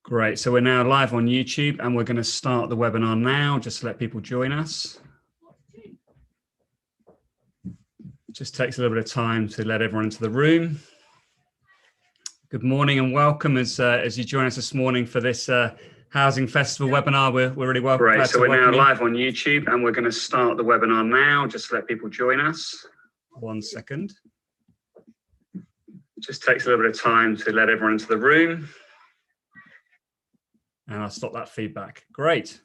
Great, so we're now live on YouTube and we're going to start the webinar now, just to let people join us. It just takes a little bit of time to let everyone into the room. Good morning and welcome as you join us this morning for this Housing Festival webinar. We're really welcome. Great, so we're now live on YouTube and we're going to start the webinar now, just to let people join us. 1 second. It just takes a little bit of time to let everyone into the room. And I'll stop that feedback. Great.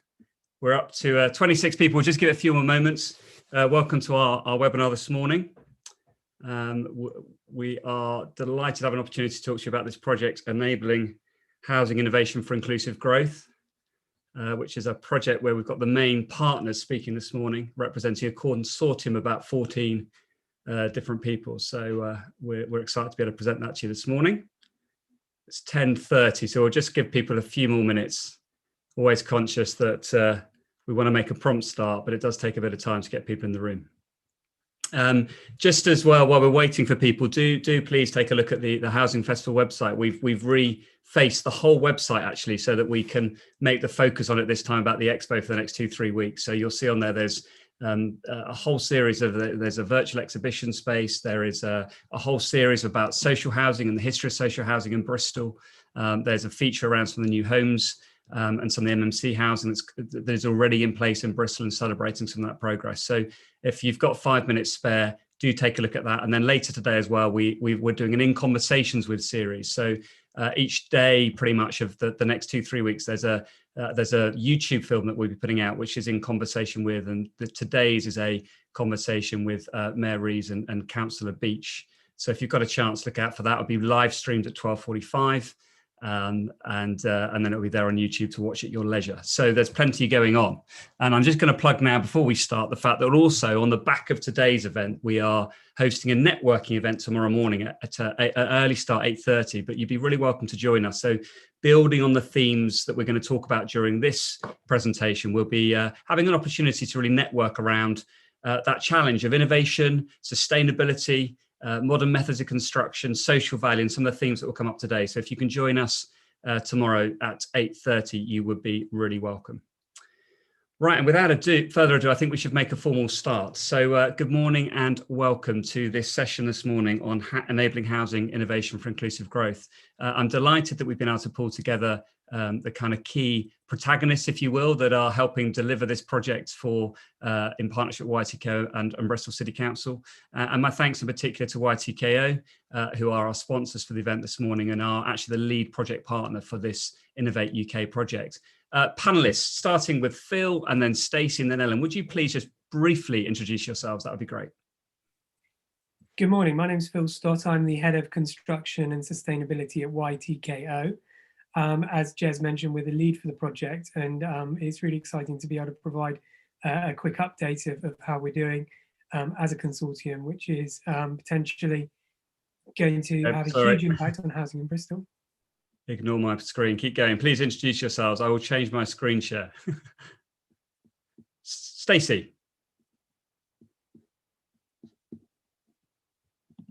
We're up to 26 people. We'll just give it a few more moments. Welcome to our webinar this morning. We are delighted to have an opportunity to talk to you about this project, Enabling Housing Innovation for Inclusive Growth, which is a project where we've got the main partners speaking this morning, representing a consortium of about 14 different people. So we're excited to be able to present that to you this morning. It's 10:30, so we'll just give people a few more minutes. Always conscious that we want to make a prompt start, but it does take a bit of time to get people in the room. Just as well, while we're waiting for people, do please take a look at the Housing Festival website. We've refaced the whole website actually, so that we can make the focus on it this time about the expo for the next 2-3 weeks. So you'll see on there, there's a whole series of, there's a virtual exhibition space. There is a whole series about social housing and the history of social housing in Bristol. There's a feature around some of the new homes and some of the MMC housing that is already in place in Bristol and celebrating some of that progress. So if you've got 5 minutes spare, do take a look at that. And then later today as well, we're doing an In Conversations With series. So each day, pretty much of the next 2-3 weeks, there's a YouTube film that we'll be putting out, which is in conversation with, and today's is a conversation with Mayor Rees and Councillor Beach. So if you've got a chance, look out for that. It'll be live streamed at 12:45. And then it'll be there on YouTube to watch at your leisure. So there's plenty going on. And I'm just going to plug now, before we start, the fact that also on the back of today's event, we are hosting a networking event tomorrow morning at an early start, 8:30, but you'd be really welcome to join us. So building on the themes that we're going to talk about during this presentation, we'll be having an opportunity to really network around that challenge of innovation, sustainability, modern methods of construction, social value, and some of the themes that will come up today. So if you can join us tomorrow at 8:30, you would be really welcome. Right, and without further ado, I think we should make a formal start. So good morning and welcome to this session this morning on enabling housing innovation for inclusive growth. I'm delighted that we've been able to pull together the kind of key protagonists, if you will, that are helping deliver this project in partnership with YTKO and Bristol City Council. And my thanks in particular to YTKO, who are our sponsors for the event this morning and are actually the lead project partner for this Innovate UK project. Panelists, starting with Phil and then Stacey and then Ellen, would you please just briefly introduce yourselves? That would be great. Good morning, my name is Phil Stott. I'm the Head of Construction and Sustainability at YTKO. As Jez mentioned, we're the lead for the project, and it's really exciting to be able to provide a quick update of how we're doing as a consortium, which is potentially going to have a huge impact on housing in Bristol. Ignore my screen, keep going. Please introduce yourselves. I will change my screen share. Stacey.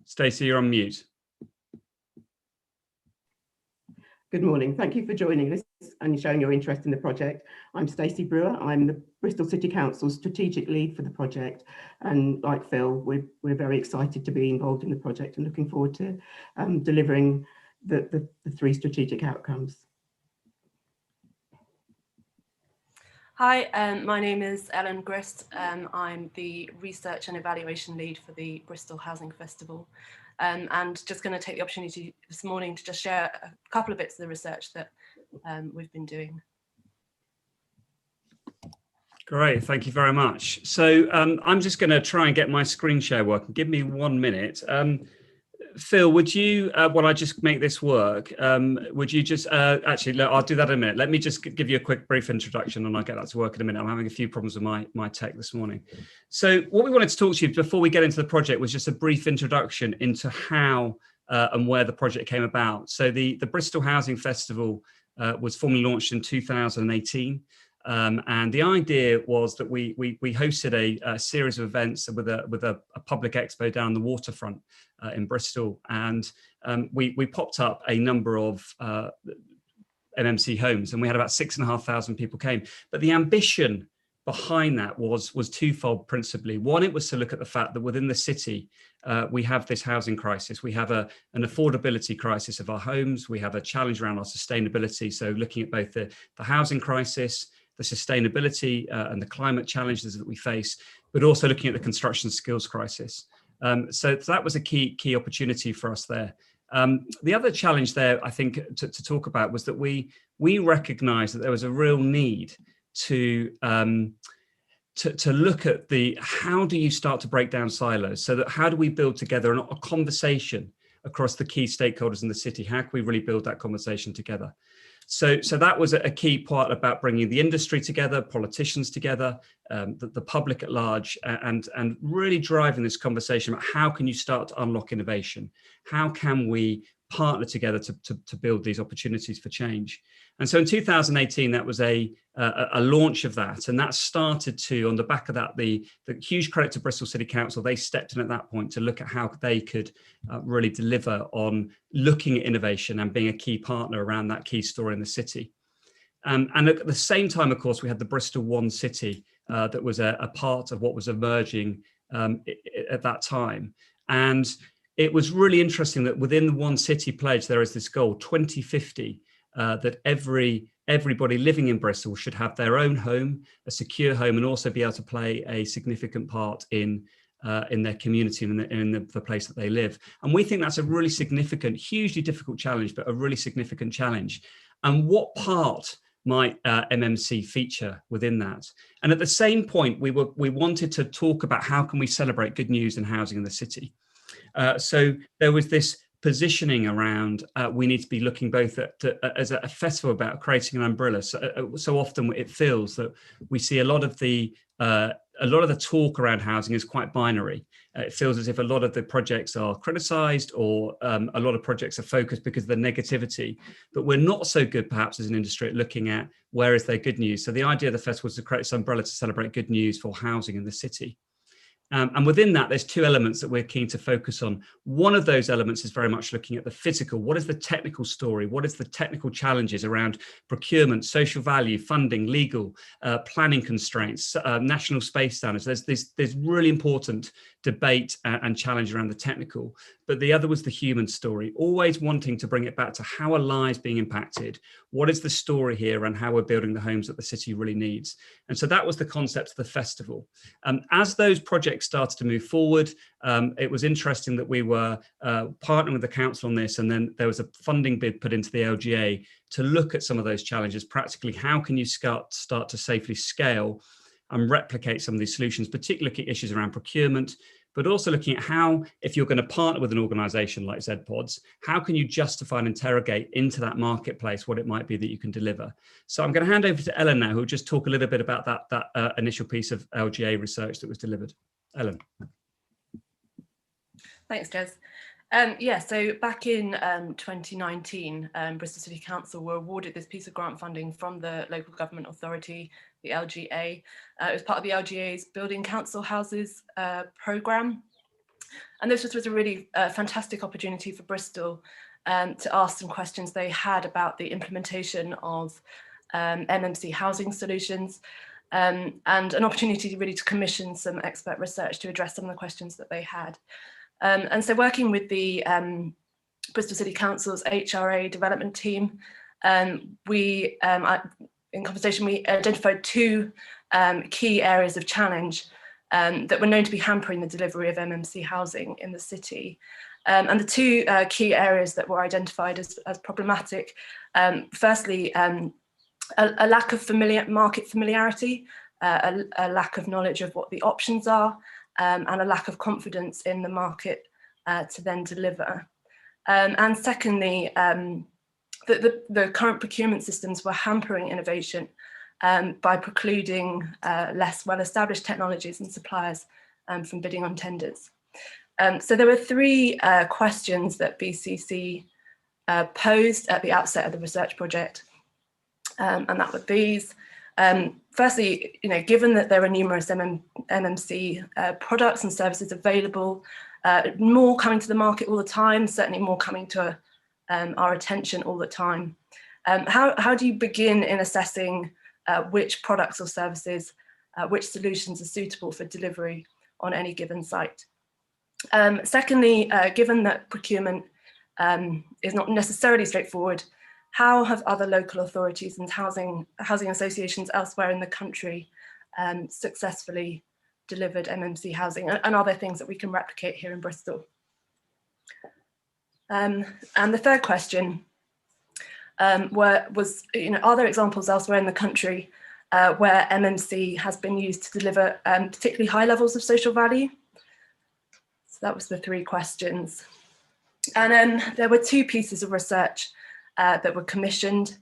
Stacey, you're on mute. Good morning. Thank you for joining us and showing your interest in the project. I'm Stacey Brewer. I'm the Bristol City Council strategic lead for the project. And like Phil, we're very excited to be involved in the project and looking forward to delivering the 3 strategic outcomes. Hi, my name is Ellen Grist. I'm the research and evaluation lead for the Bristol Housing Festival. And just going to take the opportunity this morning to just share a couple of bits of the research that we've been doing. Great, thank you very much. So I'm just going to try and get my screen share working. Give me 1 minute. Phil, would you, while I just make this work, would you just, actually, no, I'll do that in a minute. Let me just give you a quick brief introduction and I'll get that to work in a minute. I'm having a few problems with my tech this morning. So what we wanted to talk to you before we get into the project was just a brief introduction into how and where the project came about. So the Bristol Housing Festival was formally launched in 2018. And the idea was that we hosted a series of events with a public expo down the waterfront in Bristol, and we popped up a number of MMC homes, and we had about 6,500 people came. But the ambition behind that was twofold principally. One, it was to look at the fact that within the city, we have this housing crisis. We have an affordability crisis of our homes. We have a challenge around our sustainability. So looking at both the housing crisis, the sustainability and the climate challenges that we face, but also looking at the construction skills crisis. So that was a key opportunity for us there. The other challenge there, I think, to talk about was that we recognized that there was a real need to look at how do you start to break down silos? So that how do we build together a conversation across the key stakeholders in the city? How can we really build that conversation together? So that was a key part about bringing the industry together, politicians together, the public at large, and really driving this conversation about how can you start to unlock innovation? How can we partner together to build these opportunities for change? And so in 2018, that was a launch of that. And that started to, on the back of that, the huge credit to Bristol City Council, they stepped in at that point to look at how they could really deliver on looking at innovation and being a key partner around that key story in the city. And at the same time, of course, we had the Bristol One City that was a part of what was emerging at that time. And it was really interesting that within the One City pledge, there is this goal, 2050, that everybody living in Bristol should have their own home, a secure home, and also be able to play a significant part in their community and in the place that they live. And we think that's a really significant, hugely difficult challenge, but a really significant challenge. And what part might MMC feature within that? And at the same point, we wanted to talk about how can we celebrate good news in housing in the city. So there was this positioning around we need to be looking both at as a festival about creating an umbrella. So often it feels that we see a lot of the talk around housing is quite binary. It feels as if a lot of the projects are criticised, or a lot of projects are focused because of the negativity. But we're not so good, perhaps, as an industry at looking at where is there good news. So the idea of the festival is to create this umbrella to celebrate good news for housing in the city. And within that, there's two elements that we're keen to focus on. One of those elements is very much looking at the physical. What is the technical story? What is the technical challenges around procurement, social value, funding, legal, planning constraints, national space standards? There's really important debate and challenge around the technical. But the other was the human story, always wanting to bring it back to how are lives being impacted? What is the story here and how we're building the homes that the city really needs? And so that was the concept of the festival. As those projects started to move forward, it was interesting that we were partnering with the council on this, and then there was a funding bid put into the LGA to look at some of those challenges practically. How can you start to safely scale and replicate some of these solutions, particularly looking at issues around procurement, but also looking at how, if you're going to partner with an organisation like ZPods, how can you justify and interrogate into that marketplace what it might be that you can deliver? So I'm going to hand over to Ellen now, who will just talk a little bit about that initial piece of LGA research that was delivered. Ellen. Thanks, Jez. So back in 2019, Bristol City Council were awarded this piece of grant funding from the local government authority, the LGA. It was part of the LGA's Building Council Houses programme. And this was a really fantastic opportunity for Bristol to ask some questions they had about the implementation of MMC housing solutions, and an opportunity really to commission some expert research to address some of the questions that they had. And so working with the Bristol City Council's HRA development team, in conversation, we identified two key areas of challenge that were known to be hampering the delivery of MMC housing in the city. And the two key areas that were identified as problematic, firstly, a lack of market familiarity, a lack of knowledge of what the options are, and a lack of confidence in the market to then deliver. And secondly, the current procurement systems were hampering innovation by precluding less well-established technologies and suppliers from bidding on tenders. So there were three questions that BCC posed at the outset of the research project, and that were these. Firstly, given that there are numerous MMC products and services available, more coming to the market all the time, certainly more coming to our attention all the time, How do you begin in assessing which products or services, which solutions are suitable for delivery on any given site? Secondly, given that procurement is not necessarily straightforward, how have other local authorities and housing associations elsewhere in the country successfully delivered MMC housing, and are there things that we can replicate here in Bristol? And the third question was, are there examples elsewhere in the country where MMC has been used to deliver particularly high levels of social value? So that was the three questions. And then there were two pieces of research that were commissioned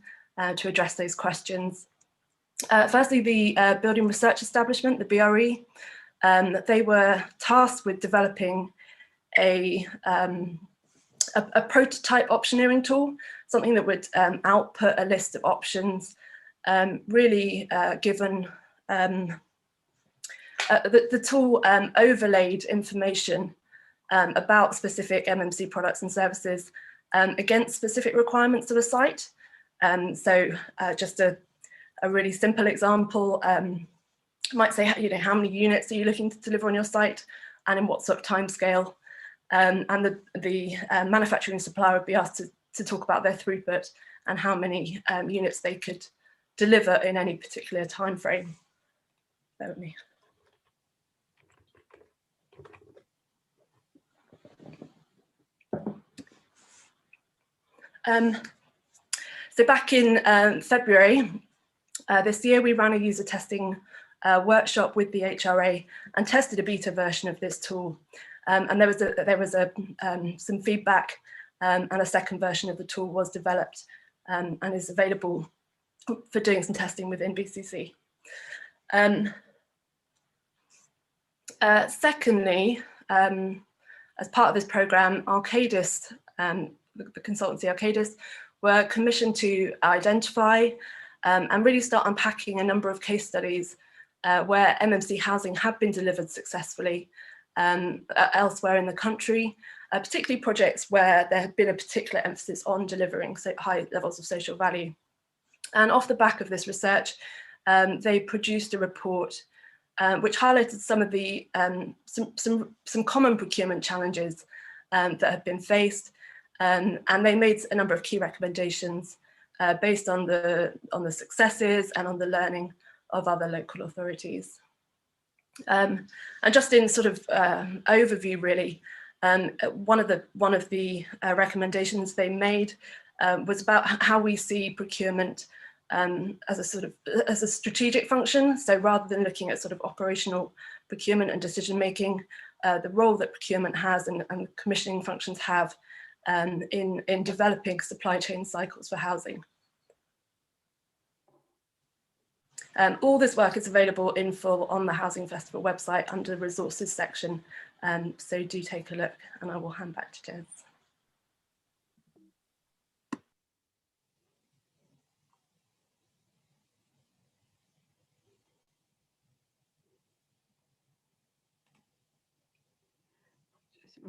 to address those questions. Firstly, the Building Research Establishment, the BRE, they were tasked with developing a prototype optioneering tool, something that would output a list of options, really given the tool overlaid information about specific MMC products and services against specific requirements of a site. So just a really simple example, might say, how many units are you looking to deliver on your site and in what sort of timescale? And the manufacturing supplier would be asked to talk about their throughput and how many units they could deliver in any particular time frame. Bear with me. So back in February this year, we ran a user testing workshop with the HRA and tested a beta version of this tool. And there was some feedback, and a second version of the tool was developed and is available for doing some testing within BCC. Secondly, as part of this programme, Arcadis, the consultancy Arcadis, were commissioned to identify and really start unpacking a number of case studies where MMC housing had been delivered successfully elsewhere in the country, particularly projects where there had been a particular emphasis on delivering high levels of social value. And off the back of this research, they produced a report which highlighted some of the some common procurement challenges that have been faced, and they made a number of key recommendations based on the successes and on the learning of other local authorities. And just in sort of overview, really, one of the recommendations they made was about how we see procurement as a strategic function. So rather than looking at sort of operational procurement and decision making, the role that procurement has and commissioning functions have in developing supply chain cycles for housing. All this work is available in full on the Housing Festival website under the resources section, so do take a look, and I will hand back to Jez.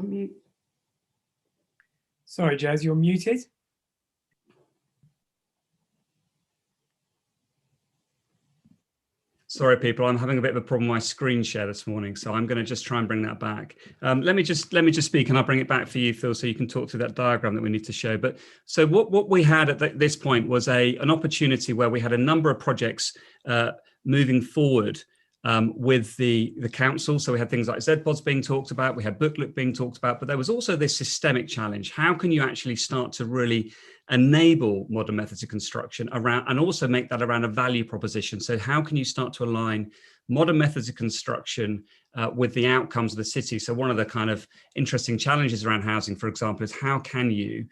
Mute. Sorry, Jez, you're muted. Sorry, people, I'm having a bit of a problem with my screen share this morning, so I'm going to just try and bring that back. Let me just speak, and I'll bring it back for you, Phil, so you can talk through that diagram that we need to show. But so what we had at this point was an opportunity where we had a number of projects moving forward with the council. So we had things like ZPODs being talked about, we had Booklet being talked about, but there was also this systemic challenge. How can you actually start to really enable modern methods of construction around, and also make that around a value proposition? So how can you start to align modern methods of construction with the outcomes of the city? So one of the kind of interesting challenges around housing, for example, is how can you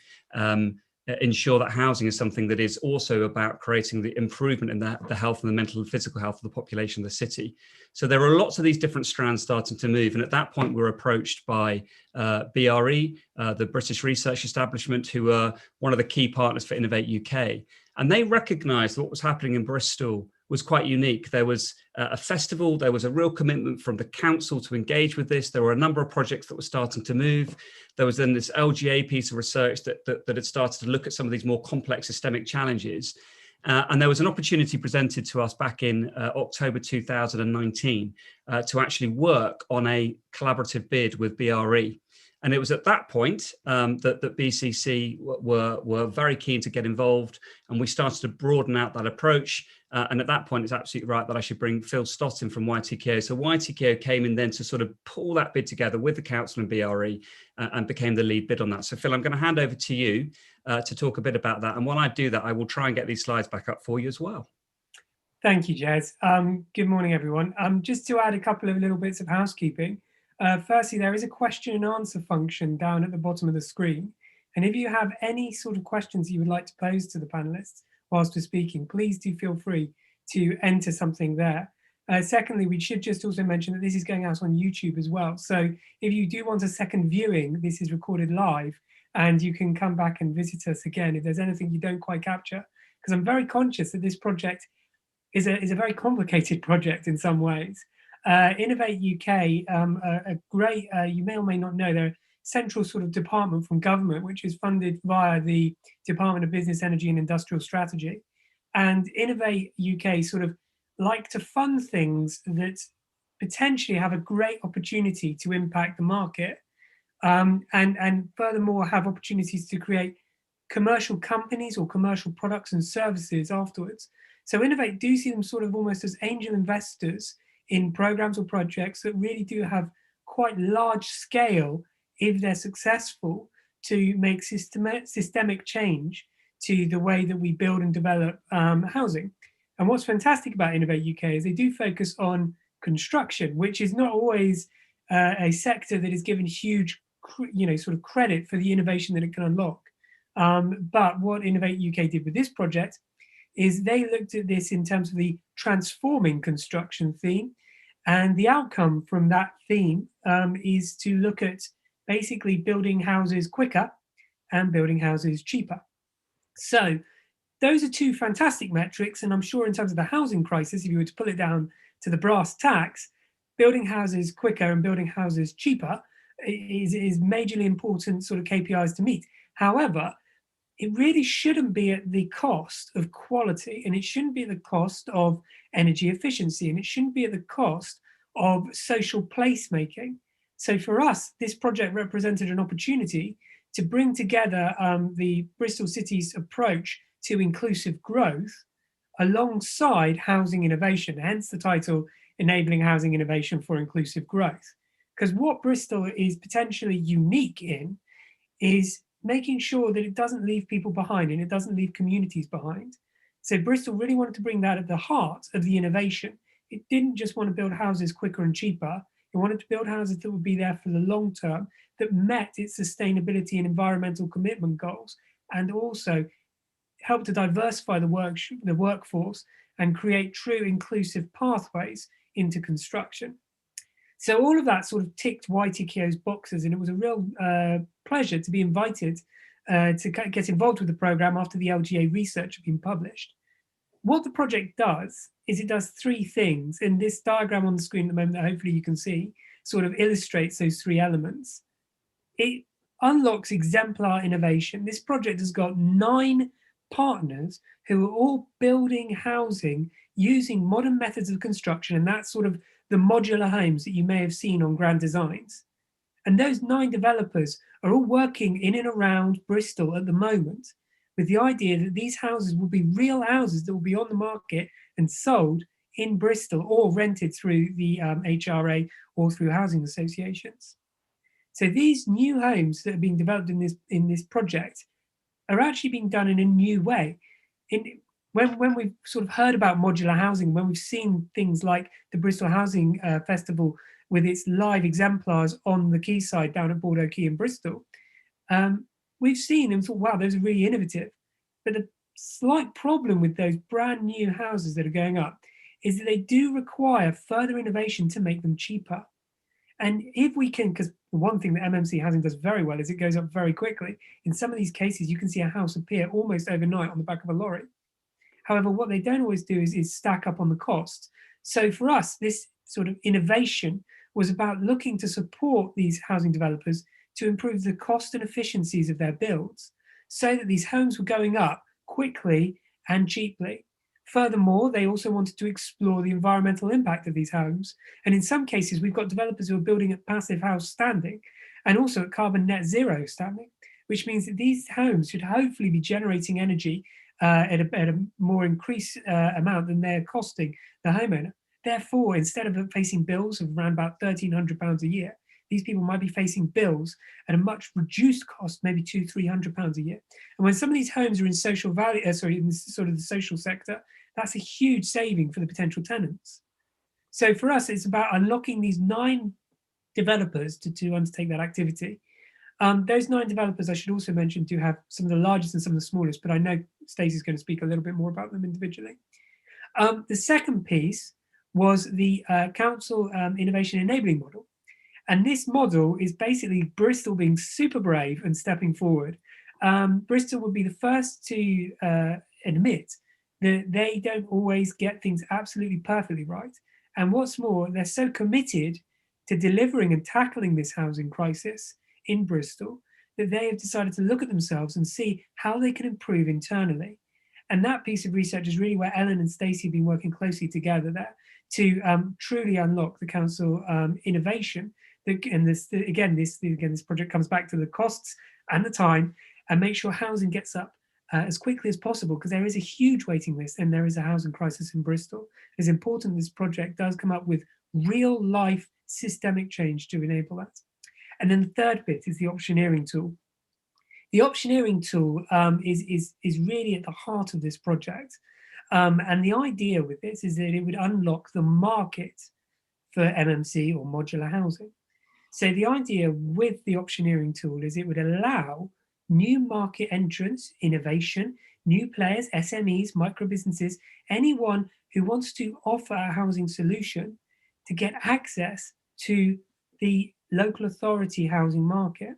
ensure that housing is something that is also about creating the improvement in the health and the mental and physical health of the population of the city. So there are lots of these different strands starting to move. And at that point, we were approached by BRE, the British Research Establishment, who are one of the key partners for Innovate UK. And they recognized what was happening in Bristol was quite unique. There was a festival, there was a real commitment from the council to engage with this. There were a number of projects that were starting to move. There was then this LGA piece of research that had started to look at some of these more complex systemic challenges. And there was an opportunity presented to us back in October 2019 to actually work on a collaborative bid with BRE. And it was at that point that BCC were very keen to get involved, and we started to broaden out that approach. And at that point, it's absolutely right that I should bring Phil Stott in from YTKO. So YTKO came in then to sort of pull that bid together with the council and BRE and became the lead bid on that. So Phil, I'm going to hand over to you to talk a bit about that. And while I do that, I will try and get these slides back up for you as well. Thank you, Jez. Good morning, everyone. Just to add a couple of little bits of housekeeping. Firstly, there is a question and answer function down at the bottom of the screen. And if you have any sort of questions you would like to pose to the panelists whilst we're speaking, please do feel free to enter something there. Secondly, we should just also mention that this is going out on YouTube as well. So if you do want a second viewing, this is recorded live and you can come back and visit us again if there's anything you don't quite capture. Because I'm very conscious that this project is a very complicated project in some ways. Innovate UK, a great, you may or may not know, they're a central sort of department from government, which is funded via the Department of Business, Energy and Industrial Strategy. And Innovate UK sort of like to fund things that potentially have a great opportunity to impact the market, and furthermore have opportunities to create commercial companies or commercial products and services afterwards. So Innovate do see them sort of almost as angel investors in programs or projects that really do have quite large scale, if they're successful, to make systemic change to the way that we build and develop housing. And what's fantastic about Innovate UK is they do focus on construction, which is not always a sector that is given huge, sort of credit for the innovation that it can unlock. But what Innovate UK did with this project is they looked at this in terms of the transforming construction theme. And the outcome from that theme is to look at basically building houses quicker and building houses cheaper. So those are two fantastic metrics. And I'm sure in terms of the housing crisis, if you were to pull it down to the brass tacks, building houses quicker and building houses cheaper is majorly important sort of KPIs to meet. However, it really shouldn't be at the cost of quality, and it shouldn't be at the cost of energy efficiency, and it shouldn't be at the cost of social placemaking. So for us, this project represented an opportunity to bring together the Bristol City's approach to inclusive growth alongside housing innovation, hence the title, Enabling Housing Innovation for Inclusive Growth. Because what Bristol is potentially unique in is making sure that it doesn't leave people behind and it doesn't leave communities behind. So Bristol really wanted to bring that at the heart of the innovation. It didn't just want to build houses quicker and cheaper. It wanted to build houses that would be there for the long term, that met its sustainability and environmental commitment goals, and also help to diversify the workforce and create true inclusive pathways into construction. So all of that sort of ticked YTKO's boxes, and it was a real pleasure to be invited to get involved with the programme after the LGA research had been published. What the project does is it does three things, and this diagram on the screen at the moment that hopefully you can see sort of illustrates those three elements. It unlocks exemplar innovation. This project has got 9 partners who are all building housing using modern methods of construction, and that's sort of the modular homes that you may have seen on Grand Designs. And those 9 developers are all working in and around Bristol at the moment with the idea that these houses will be real houses that will be on the market and sold in Bristol or rented through the HRA or through housing associations. So these new homes that are being developed in this project are actually being done in a new way. When we've sort of heard about modular housing, when we've seen things like the Bristol Housing Festival with its live exemplars on the quayside down at Bordeaux Quay in Bristol, we've seen and thought, wow, those are really innovative. But the slight problem with those brand new houses that are going up is that they do require further innovation to make them cheaper. And if we can, because one thing that MMC housing does very well is it goes up very quickly. In some of these cases, you can see a house appear almost overnight on the back of a lorry. However, what they don't always do is stack up on the cost. So for us, this sort of innovation was about looking to support these housing developers to improve the cost and efficiencies of their builds so that these homes were going up quickly and cheaply. Furthermore, they also wanted to explore the environmental impact of these homes. And in some cases, we've got developers who are building at passive house standing and also at carbon net zero standing, which means that these homes should hopefully be generating energy at a more increased amount than they're costing the homeowner. Therefore, instead of facing bills of around about £1,300 a year, these people might be facing bills at a much reduced cost, maybe £200-300 a year. And when some of these homes are in social value, in sort of the social sector, that's a huge saving for the potential tenants. So for us, it's about unlocking these 9 developers to undertake that activity. Those 9 developers, I should also mention, do have some of the largest and some of the smallest, but I know Stacey's going to speak a little bit more about them individually. The second piece was the council innovation enabling model. And this model is basically Bristol being super brave and stepping forward. Bristol would be the first to admit that they don't always get things absolutely perfectly right. And what's more, they're so committed to delivering and tackling this housing crisis in Bristol that they have decided to look at themselves and see how they can improve internally. And that piece of research is really where Ellen and Stacey have been working closely together there to truly unlock the council innovation. And this project comes back to the costs and the time, and make sure housing gets up as quickly as possible, because there is a huge waiting list and there is a housing crisis in Bristol. It's important this project does come up with real life systemic change to enable that. And then the third bit is the auctioneering tool. The auctioneering tool is really at the heart of this project. And the idea with this is that it would unlock the market for MMC or modular housing. So the idea with the auctioneering tool is it would allow new market entrants, innovation, new players, SMEs, micro businesses, anyone who wants to offer a housing solution to get access to the local authority housing market.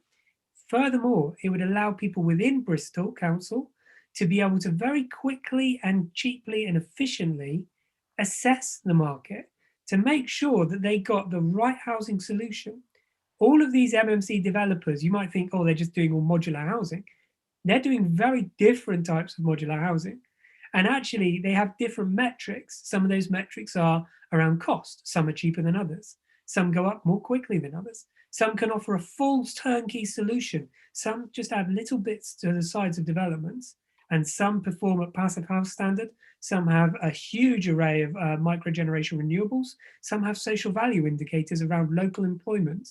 Furthermore, it would allow people within Bristol Council to be able to very quickly and cheaply and efficiently assess the market to make sure that they got the right housing solution. All of these MMC developers, you might think, oh, they're just doing all modular housing. They're doing very different types of modular housing. And actually, they have different metrics. Some of those metrics are around cost. Some are cheaper than others. Some go up more quickly than others. Some can offer a full turnkey solution. Some just add little bits to the sides of developments. And some perform at passive house standard. Some have a huge array of microgeneration renewables. Some have social value indicators around local employment.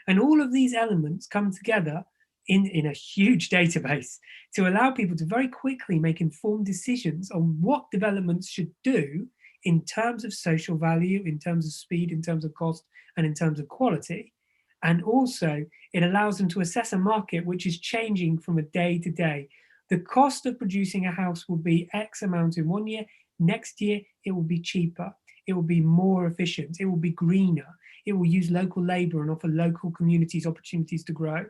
And all of these elements come together in a huge database to allow people to very quickly make informed decisions on what developments should do in terms of social value, in terms of speed, in terms of cost, and in terms of quality. And also, it allows them to assess a market which is changing from a day to day. The cost of producing a house will be X amount in 1 year. Next year, it will be cheaper. It will be more efficient. It will be greener. It will use local labour and offer local communities opportunities to grow.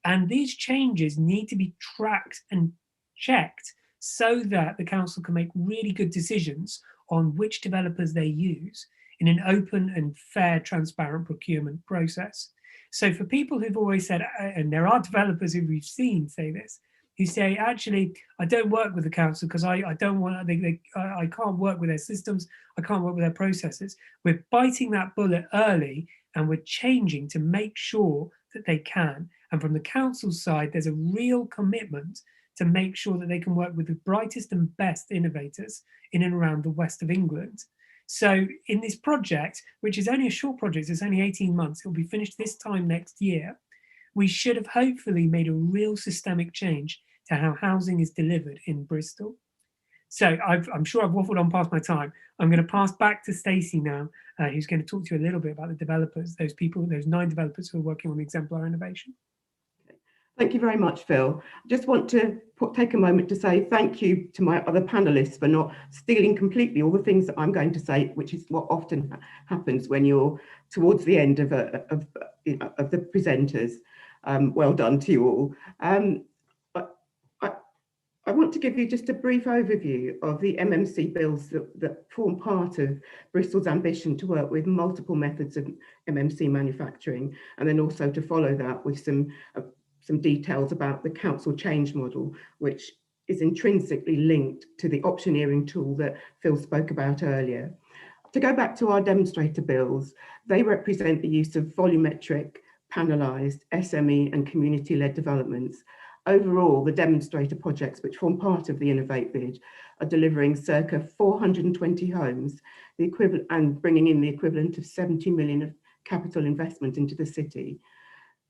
And these changes need to be tracked and checked so that the council can make really good decisions on which developers they use in an open and fair, transparent procurement process. So for people who've always said, and there are developers who we've seen say this, who say, actually, I don't work with the council because I don't want, I can't work with their systems, I can't work with their processes. We're biting that bullet early and we're changing to make sure that they can. And from the council's side, there's a real commitment to make sure that they can work with the brightest and best innovators in and around the west of England. So in this project, which is only a short project, it's only 18 months, it'll be finished this time next year, we should have hopefully made a real systemic change to how housing is delivered in Bristol. So I'm sure I've waffled on past my time. I'm going to pass back to Stacey now, who's going to talk to you a little bit about the developers, those people, those 9 developers who are working on the exemplar innovation. Thank you very much, Phil. I just want to take a moment to say thank you to my other panelists for not stealing completely all the things that I'm going to say, which is what often happens when you're towards the end of the presenters. Well done to you all. I want to give you just a brief overview of the MMC bills that form part of Bristol's ambition to work with multiple methods of MMC manufacturing, and then also to follow that with some details about the council change model, which is intrinsically linked to the auctioneering tool that Phil spoke about earlier. To go back to our demonstrator bills, they represent the use of volumetric, panelised, SME and community-led developments. Overall, the demonstrator projects, which form part of the Innovate bid, are delivering circa 420 homes, the equivalent, and bringing in the equivalent of 70 million of capital investment into the city.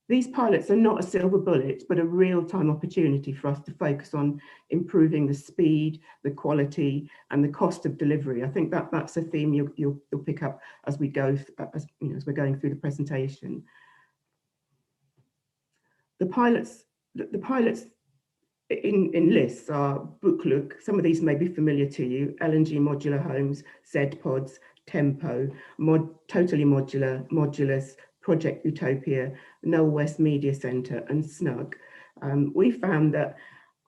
These pilots are not a silver bullet, but a real-time opportunity for us to focus on improving the speed, the quality, and the cost of delivery. I think that's a theme you'll pick up as we go, as we're going through the presentation. The pilots in lists are Booklook. Some of these may be familiar to you: Lng Modular Homes, Z-Pods, Tempo, Totally Modular, Modulus, Project Utopia, Knoll West Media Centre and Snug. We found that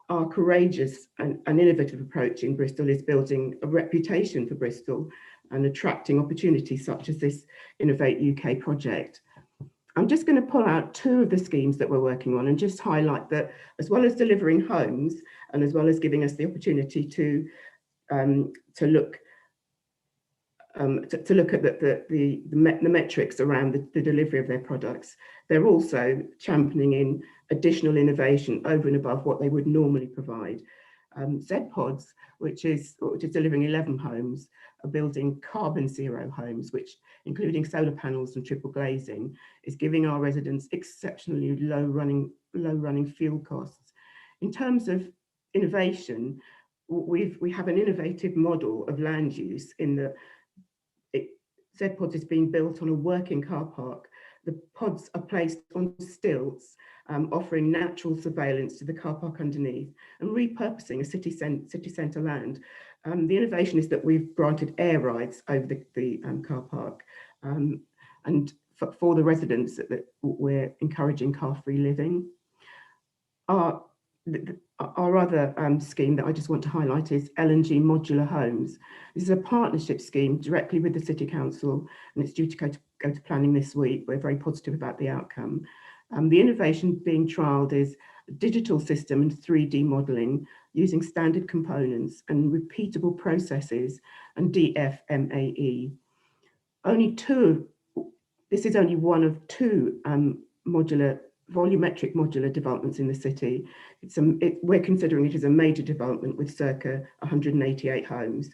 our courageous and innovative approach in Bristol is building a reputation for Bristol and attracting opportunities such as this Innovate UK project. I'm just going to pull out two of the schemes that we're working on and just highlight that, as well as delivering homes and as well as giving us the opportunity to look at the metrics around the delivery of their products, they're also championing in additional innovation over and above what they would normally provide. Z-Pods, which is delivering 11 homes, are building carbon zero homes, which, including solar panels and triple glazing, is giving our residents exceptionally low running fuel costs. In terms of innovation, we have an innovative model of land use in the Z-Pods is being built on a working car park. The pods are placed on stilts, offering natural surveillance to the car park underneath and repurposing a city centre land. The innovation is that we've granted air rides over the car park, and for the residents that we're encouraging car-free living. Our other scheme that I just want to highlight is Lng Modular Homes. This is a partnership scheme directly with the City Council, and it's due to go to planning this week. We're very positive about the outcome. The innovation being trialled is a digital system and 3D modelling using standard components and repeatable processes and DFMAE. This is only one of two volumetric modular developments in the city. We're considering it as a major development with circa 188 homes.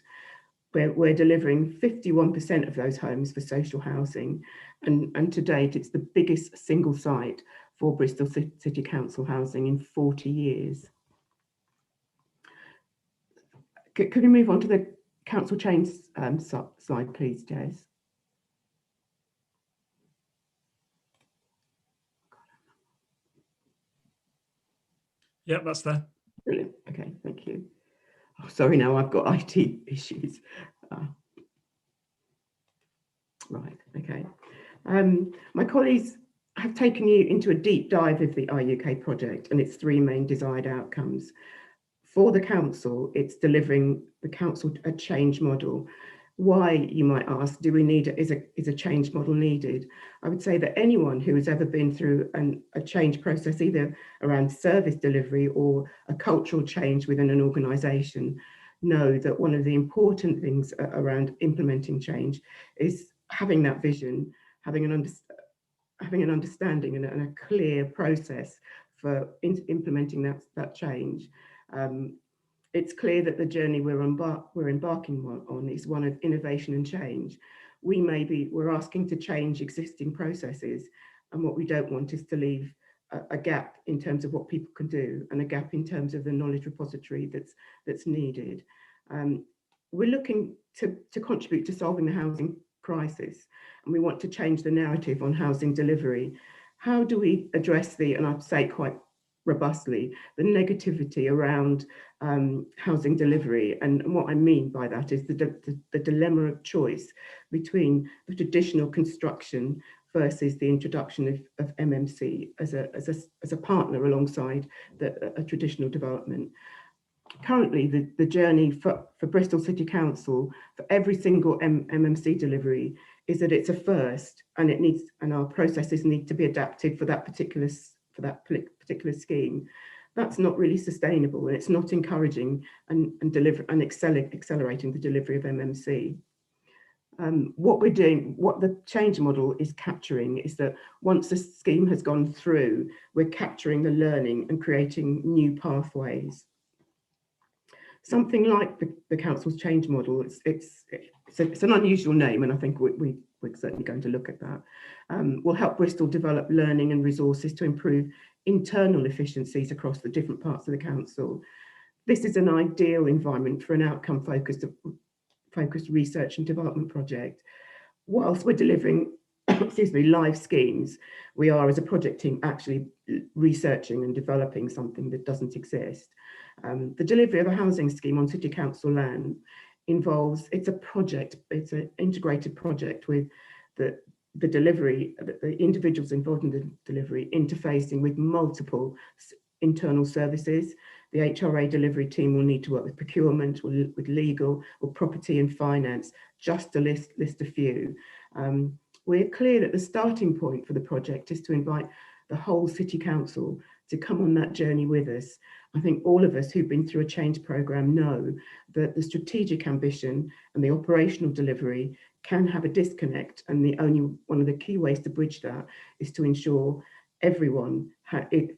We're delivering 51% of those homes for social housing, and to date it's the biggest single site for Bristol City Council housing in 40 years. Could we move on to the council change slide, please, Jez? Yep, that's there. Brilliant. Okay, thank you. Oh, sorry, now I've got IT issues. Right, okay. My colleagues have taken you into a deep dive of the IUK project and its three main desired outcomes. For the council, it's delivering the council a change model. Why, you might ask, do we need is a change model needed? I would say that anyone who has ever been through a change process, either around service delivery or a cultural change within an organisation, know that one of the important things around implementing change is having that vision, having an understanding and a clear process for implementing that change. It's clear that the journey we're embarking on is one of innovation and change. We're asking to change existing processes, and what we don't want is to leave a gap in terms of what people can do and a gap in terms of the knowledge repository that's needed. We're looking to contribute to solving the housing crisis, and we want to change the narrative on housing delivery. How do we address and I'd say quite robustly, the negativity around housing delivery? And what I mean by that is the dilemma of choice between the traditional construction versus the introduction of MMC as a partner alongside a traditional development. currently the journey for Bristol City Council for every single MMC delivery is that it's a first, and our processes need to be adapted for that particular scheme. That's not really sustainable, and it's not encouraging and accelerating the delivery of MMC. What we're doing, what the change model is capturing, is that once the scheme has gone through, we're capturing the learning and creating new pathways. Something like the council's change model, it's an unusual name, and I think we're certainly going to look at that, will help Bristol develop learning and resources to improve internal efficiencies across the different parts of the council. This is an ideal environment for an outcome-focused research and development project. Whilst we're delivering live schemes, we are, as a project team, actually researching and developing something that doesn't exist. The delivery of a housing scheme on City Council land involves, it's an integrated project with the delivery, the individuals involved in the delivery interfacing with multiple internal services. The HRA delivery team will need to work with procurement, with legal, or property and finance, just to list a few. We're clear that the starting point for the project is to invite the whole City Council to come on that journey with us. I think all of us who've been through a change programme know that the strategic ambition and the operational delivery can have a disconnect, and one of the key ways to bridge that is to ensure everyone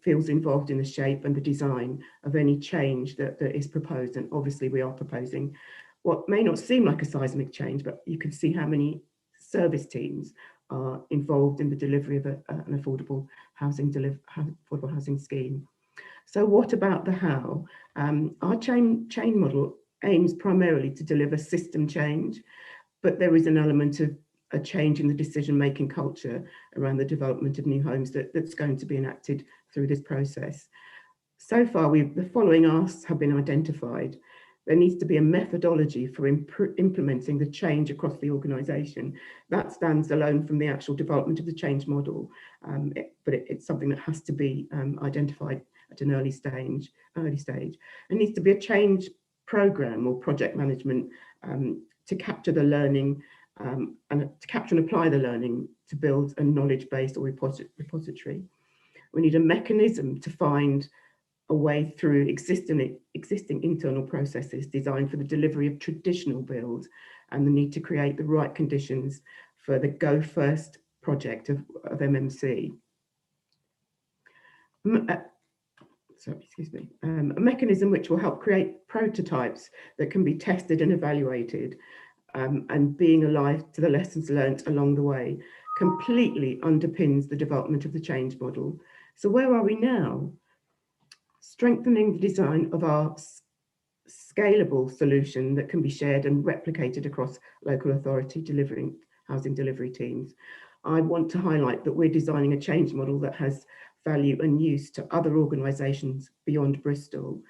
feels involved in the shape and the design of any change that is proposed. And obviously we are proposing what may not seem like a seismic change, but you can see how many service teams are involved in the delivery of an affordable housing scheme. So what about the how? Our chain model aims primarily to deliver system change, but there is an element of a change in the decision-making culture around the development of new homes that's going to be enacted through this process. So far, the following asks have been identified. There needs to be a methodology for implementing the change across the organisation. That stands alone from the actual development of the change model, but it's something that has to be identified at an early stage. There needs to be a change programme or project management to capture the learning and to capture and apply the learning to build a knowledge base or repository. We need a mechanism to find a way through existing internal processes designed for the delivery of traditional build, and the need to create the right conditions for the Go First project of MMC. A mechanism which will help create prototypes that can be tested and evaluated, and being alive to the lessons learnt along the way completely underpins the development of the change model. So where are we now? Strengthening the design of our scalable solution that can be shared and replicated across local authority housing delivery teams. I want to highlight that we're designing a change model that has value and use to other organisations beyond Bristol.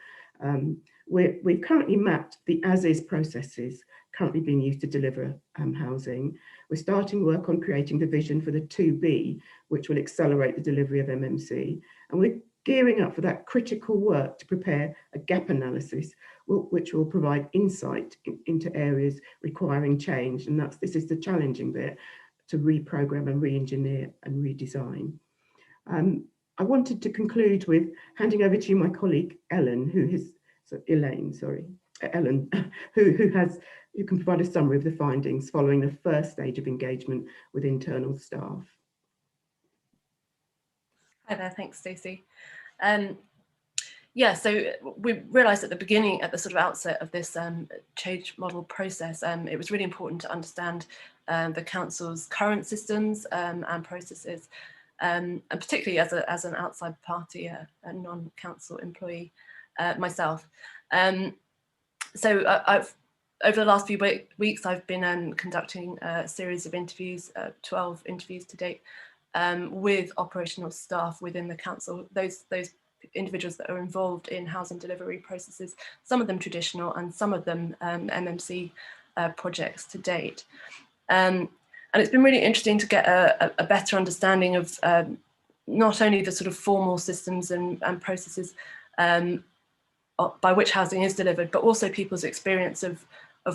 We've currently mapped the as-is processes currently being used to deliver housing. We're starting work on creating the vision for the 2B, which will accelerate the delivery of MMC. And we're gearing up for that critical work to prepare a gap analysis, which will provide insight into areas requiring change. And this is the challenging bit, to reprogram and re-engineer and redesign. I wanted to conclude with handing over to you my colleague Ellen, who can provide a summary of the findings following the first stage of engagement with internal staff. Hi there, thanks Stacey. Yeah, so we realised at the sort of outset of this change model process, it was really important to understand the council's current systems and processes, and particularly as an outside party, a non-council employee myself. So I've over the last few weeks, I've been conducting a series of interviews, 12 interviews to date, with operational staff within the council, those individuals that are involved in housing delivery processes, some of them traditional and some of them MMC projects to date. And it's been really interesting to get a better understanding of not only the sort of formal systems and processes by which housing is delivered, but also people's experience of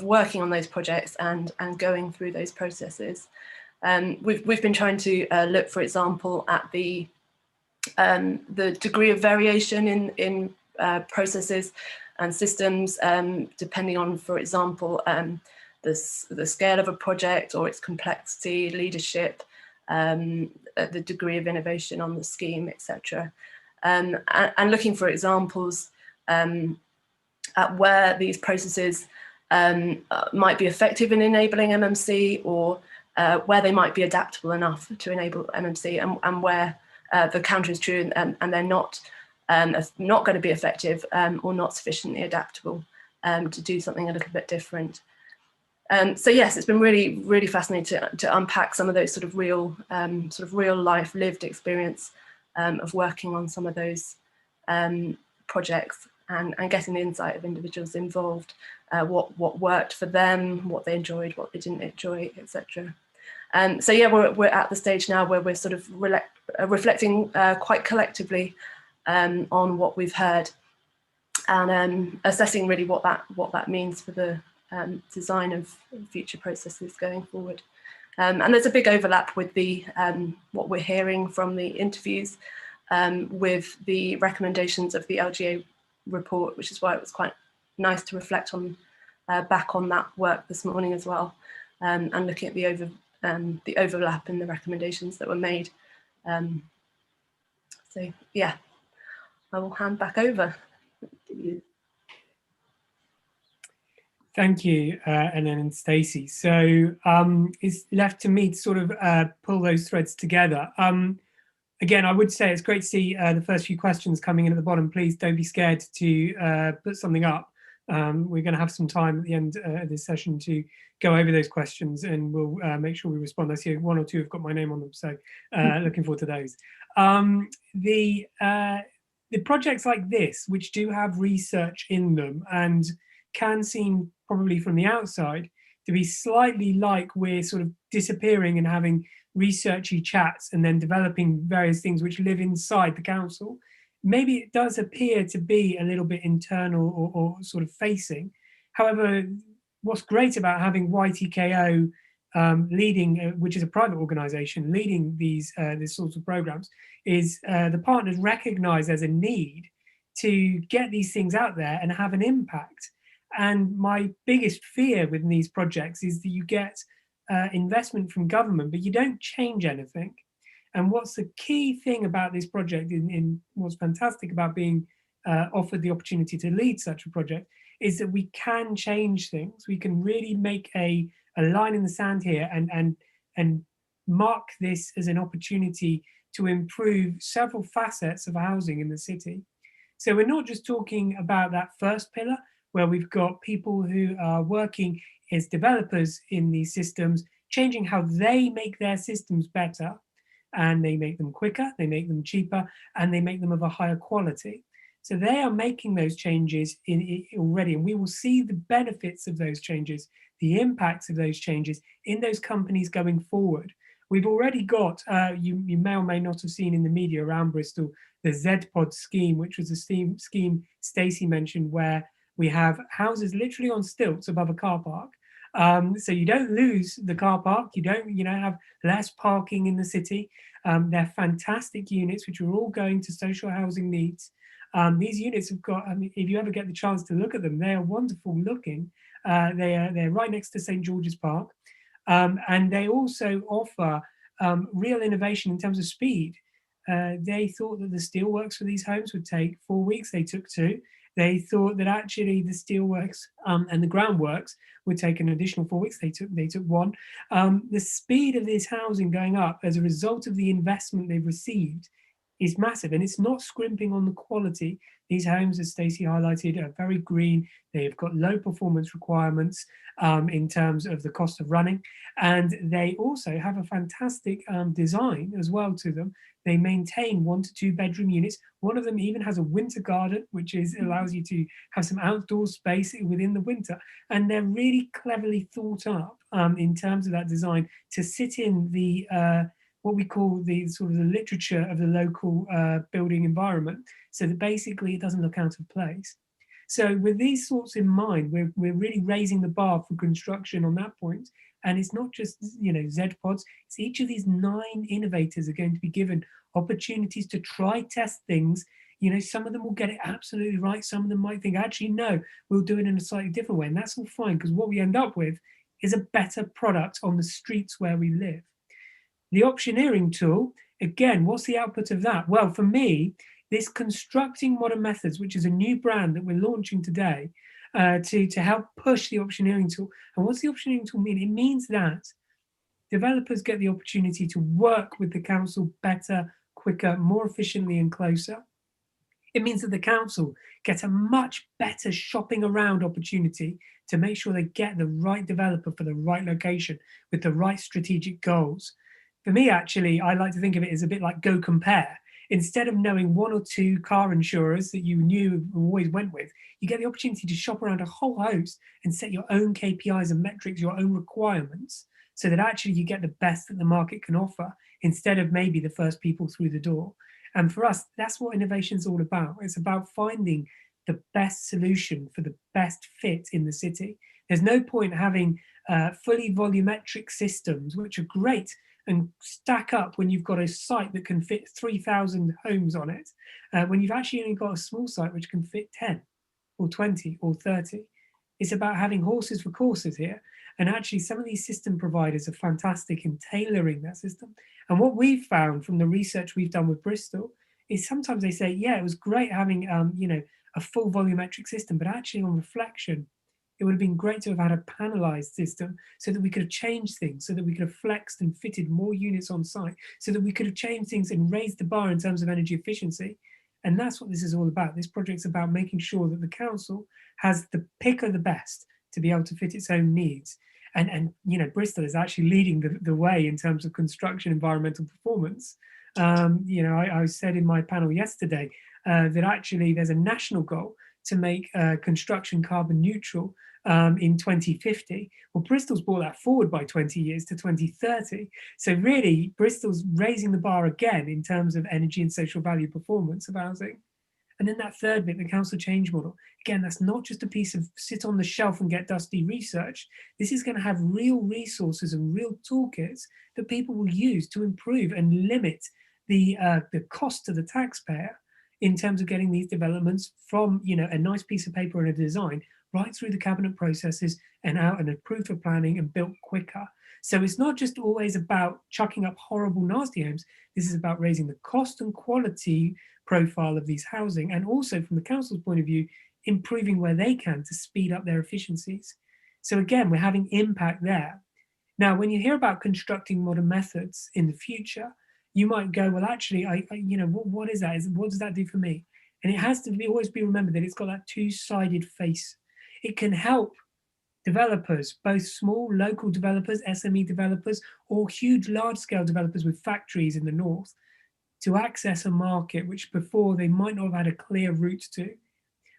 working on those projects and going through those processes. We've been trying to look, for example, at the degree of variation in processes and systems, depending on, for example, the scale of a project or its complexity, leadership, the degree of innovation on the scheme, etc. And looking for examples at where these processes might be effective in enabling MMC, or where they might be adaptable enough to enable MMC, and where the counter is true and they're not going to be effective or not sufficiently adaptable to do something a little bit different. So yes, it's been really, really fascinating to unpack some of those sort of real life lived experience of working on some of those projects and getting the insight of individuals involved, what worked for them, what they enjoyed, what they didn't enjoy, etc. So yeah, we're at the stage now where we're sort of reflecting quite collectively on what we've heard, and assessing really what that means for the design of future processes going forward. And there's a big overlap with the what we're hearing from the interviews with the recommendations of the LGA report, which is why it was quite nice to reflect on back on that work this morning as well, and looking at the overlap in the recommendations that were made. So yeah, I will hand back over. Thank you, Ellen and Stacey. So it's left to me to sort of pull those threads together. Again, I would say it's great to see the first few questions coming in at the bottom. Please don't be scared to put something up. We're going to have some time at the end of this session to go over those questions, and we'll make sure we respond. I see one or two have got my name on them, so looking forward to those. The projects like this, which do have research in them and can seem probably from the outside to be slightly like we're sort of disappearing and having researchy chats and then developing various things which live inside the council. Maybe it does appear to be a little bit internal or sort of facing. However, what's great about having YTKO leading, which is a private organisation leading these sorts of programmes, is the partners recognise there's a need to get these things out there and have an impact. And my biggest fear with these projects is that you get investment from government, but you don't change anything. And what's the key thing about this project, in what's fantastic about being offered the opportunity to lead such a project, is that we can change things. We can really make a line in the sand here and mark this as an opportunity to improve several facets of housing in the city. So we're not just talking about that first pillar, where we've got people who are working as developers in these systems, changing how they make their systems better, and they make them quicker, they make them cheaper, and they make them of a higher quality. So they are making those changes already, and we will see the benefits of those changes, the impacts of those changes in those companies going forward. We've already got, you may or may not have seen in the media around Bristol, the ZPod scheme, which was a scheme Stacey mentioned, where we have houses literally on stilts above a car park. So you don't lose the car park, you don't have less parking in the city. They're fantastic units, which are all going to social housing needs. These units have got, if you ever get the chance to look at them, they are wonderful looking. They're right next to St. George's Park. And they also offer real innovation in terms of speed. They thought that the steelworks for these homes would take 4 weeks, they took 2. They thought that actually the steelworks and the groundworks would take an additional 4 weeks. They took 1. The speed of this housing going up as a result of the investment they've received is massive, and it's not scrimping on the quality. These homes, as Stacey highlighted, are very green. They've got low performance requirements in terms of the cost of running, and they also have a fantastic design as well to them. They maintain 1 to 2 bedroom units. One of them even has a winter garden, which allows you to have some outdoor space within the winter. And they're really cleverly thought up in terms of that design to sit in the what we call the sort of the literature of the local building environment, so that basically it doesn't look out of place. So with these sorts in mind, we're really raising the bar for construction on that point. And it's not just, you know, ZPods, it's each of these 9 innovators are going to be given opportunities to try test things. You know, some of them will get it absolutely right. Some of them might think, actually, no, we'll do it in a slightly different way. And that's all fine, because what we end up with is a better product on the streets where we live. The Auctioneering Tool, again, what's the output of that? Well, for me, this Constructing Modern Methods, which is a new brand that we're launching today to help push the Auctioneering Tool. And what's the Auctioneering Tool mean? It means that developers get the opportunity to work with the council better, quicker, more efficiently and closer. It means that the council gets a much better shopping around opportunity to make sure they get the right developer for the right location with the right strategic goals. For me, actually, I like to think of it as a bit like Go Compare. Instead of knowing 1 or 2 car insurers that you knew and always went with, you get the opportunity to shop around a whole host and set your own KPIs and metrics, your own requirements, so that actually you get the best that the market can offer instead of maybe the first people through the door. And for us, that's what innovation is all about. It's about finding the best solution for the best fit in the city. There's no point having fully volumetric systems, which are great and stack up when you've got a site that can fit 3,000 homes on it, when you've actually only got a small site which can fit 10 or 20 or 30. It's about having horses for courses here. And actually, some of these system providers are fantastic in tailoring that system. And what we've found from the research we've done with Bristol is sometimes they say, yeah, it was great having you know, a full volumetric system, but actually on reflection, it would have been great to have had a panelized system so that we could have changed things, so that we could have flexed and fitted more units on site, so that we could have changed things and raised the bar in terms of energy efficiency. And that's what this is all about. This project's about making sure that the council has the pick of the best to be able to fit its own needs. And you know, Bristol is actually leading the way in terms of construction environmental performance. You know, I said in my panel yesterday that actually there's a national goal to make construction carbon neutral in 2050. Well, Bristol's brought that forward by 20 years to 2030. So really, Bristol's raising the bar again in terms of energy and social value performance of housing. And then that third bit, the council change model. Again, that's not just a piece of sit on the shelf and get dusty research. This is going to have real resources and real toolkits that people will use to improve and limit the cost to the taxpayer in terms of getting these developments from, you know, a nice piece of paper and a design right through the cabinet processes and out and approved for planning and built quicker. So it's not just always about chucking up horrible, nasty homes. This is about raising the cost and quality profile of these housing, and also from the council's point of view, improving where they can to speed up their efficiencies. So again, we're having impact there. Now, when you hear about constructing modern methods in the future, you might go, well, actually, you know, what is that? What does that do for me? And it has to be, always be remembered that it's got that two-sided face. It can help developers, both small local developers, SME developers, or huge large-scale developers with factories in the north, to access a market which before they might not have had a clear route to.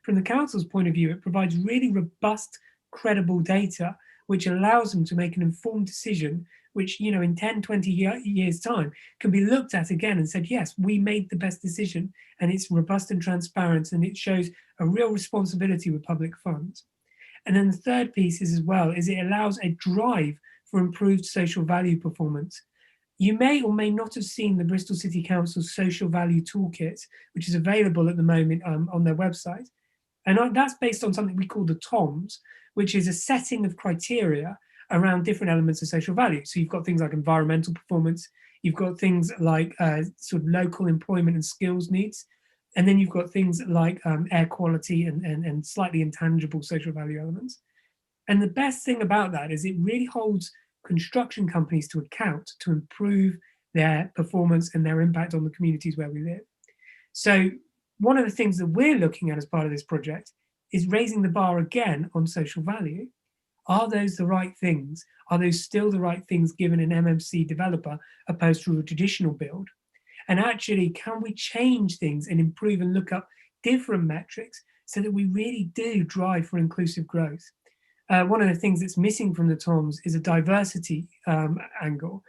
From the council's point of view, it provides really robust, credible data, which allows them to make an informed decision, which, you know, in 10, 20 years' time can be looked at again and said, yes, we made the best decision, and it's robust and transparent, and it shows a real responsibility with public funds. And then the third piece is, as well, is it allows a drive for improved social value performance. You may or may not have seen the Bristol City Council's Social Value Toolkit, which is available at the moment on their website. And that's based on something we call the TOMS, which is a setting of criteria around different elements of social value. So you've got things like environmental performance, you've got things like sort of local employment and skills needs, and then you've got things like air quality and slightly intangible social value elements. And the best thing about that is it really holds construction companies to account to improve their performance and their impact on the communities where we live. So one of the things that we're looking at as part of this project is raising the bar again on social value. Are those the right things? Are those still the right things given an MMC developer opposed to a traditional build? And actually, can we change things and improve and look up different metrics so that we really do drive for inclusive growth? One of the things that's missing from the TOMS is a diversity angle.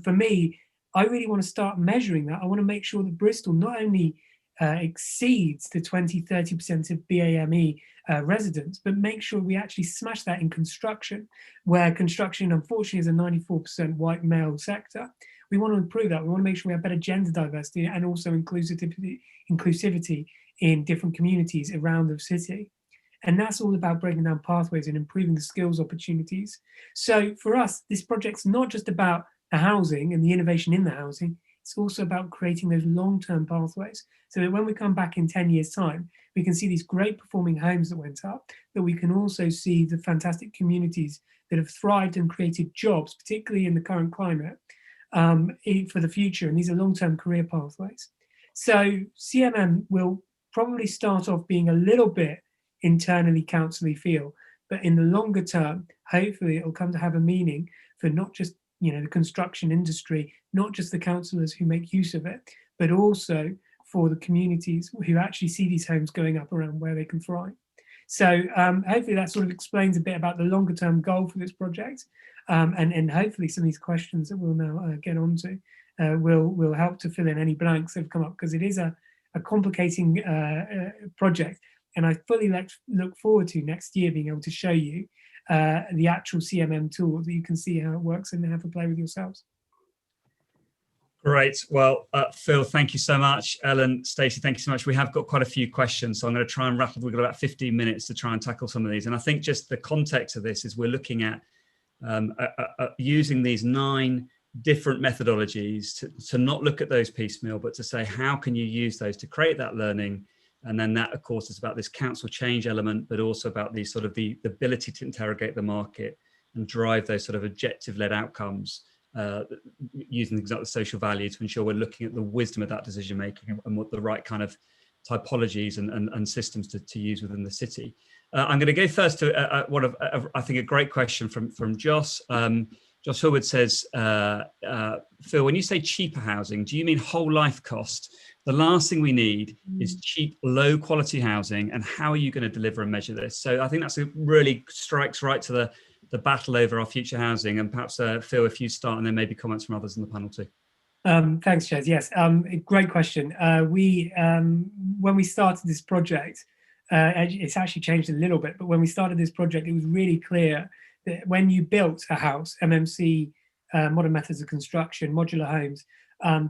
For me, I really want to start measuring that. I want to make sure that Bristol not only exceeds the 20-30% of BAME residents, but make sure we actually smash that in construction, where construction unfortunately is a 94% white male sector. We want to improve that. We want to make sure we have better gender diversity and also inclusivity in different communities around the city. And that's all about breaking down pathways and improving the skills opportunities. So for us, this project's not just about the housing and the innovation in the housing, it's also about creating those long-term pathways so that when we come back in 10 years' time, we can see these great performing homes that went up, but we can also see the fantastic communities that have thrived and created jobs, particularly in the current climate, for the future. And these are long-term career pathways. So CMM will probably start off being a little bit internally council-y feel, but in the longer term, hopefully it'll come to have a meaning for not just the construction industry, not just the councillors who make use of it, but also for the communities who actually see these homes going up around where they can thrive. So hopefully that sort of explains a bit about the longer term goal for this project, and hopefully some of these questions that we'll now get onto will help to fill in any blanks that have come up, because it is a complicating project, and I fully look forward to next year being able to show you the actual CMM tool that you can see how it works and have a play with yourselves. Great. Well, Phil, thank you so much. Ellen, Stacey, thank you so much. We have got quite a few questions, so I'm going to try and rattle. We've got about 15 minutes to try and tackle some of these. And I think just the context of this is we're looking at using these 9 different methodologies to not look at those piecemeal, but to say, how can you use those to create that learning? And then that, of course, is about this council change element, but also about the sort of the ability to interrogate the market and drive those sort of objective-led outcomes, using things like the social value to ensure we're looking at the wisdom of that decision making and what the right kind of typologies and systems to use within the city. I'm going to go first to one of I think a great question from Joss. Joss Hillwood says, Phil, when you say cheaper housing, do you mean whole life cost? The last thing we need is cheap, low quality housing, and how are you going to deliver and measure this? So I think that's really strikes right to the battle over our future housing. And perhaps Phil, if you start, and then maybe comments from others in the panel too. Thanks, Jez. Yes, great question. When we started this project, it's actually changed a little bit, but when we started this project, it was really clear that when you built a house, MMC, modern methods of construction, modular homes,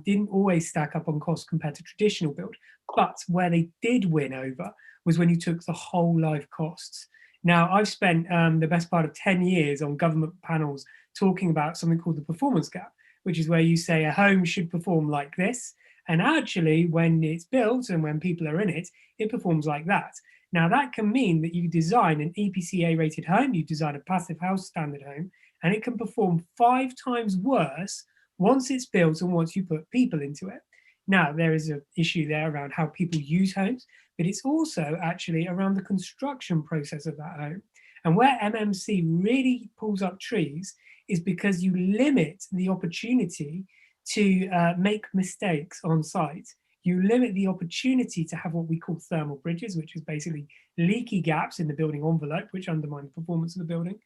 didn't always stack up on cost compared to traditional build. But where they did win over was when you took the whole life costs. Now, I've spent the best part of 10 years on government panels talking about something called the performance gap, which is where you say a home should perform like this. And actually, when it's built and when people are in it, it performs like that. Now, that can mean that you design an EPC A-rated home, you design a passive house standard home, and it can perform 5 times worse once it's built and once you put people into it. Now, there is an issue there around how people use homes, but it's also actually around the construction process of that home. And where MMC really pulls up trees is because you limit the opportunity to make mistakes on site. You limit the opportunity to have what we call thermal bridges, which is basically leaky gaps in the building envelope, which undermine the performance of the building.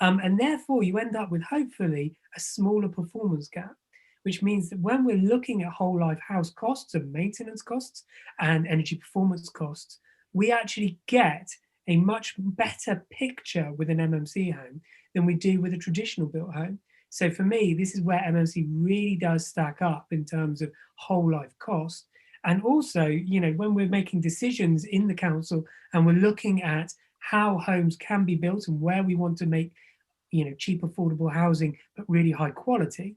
And therefore, you end up with hopefully a smaller performance gap, which means that when we're looking at whole life house costs and maintenance costs and energy performance costs, we actually get a much better picture with an MMC home than we do with a traditional built home. So for me, this is where MMC really does stack up in terms of whole life cost. And also, when we're making decisions in the council and we're looking at how homes can be built and where we want to make, cheap, affordable housing, but really high quality,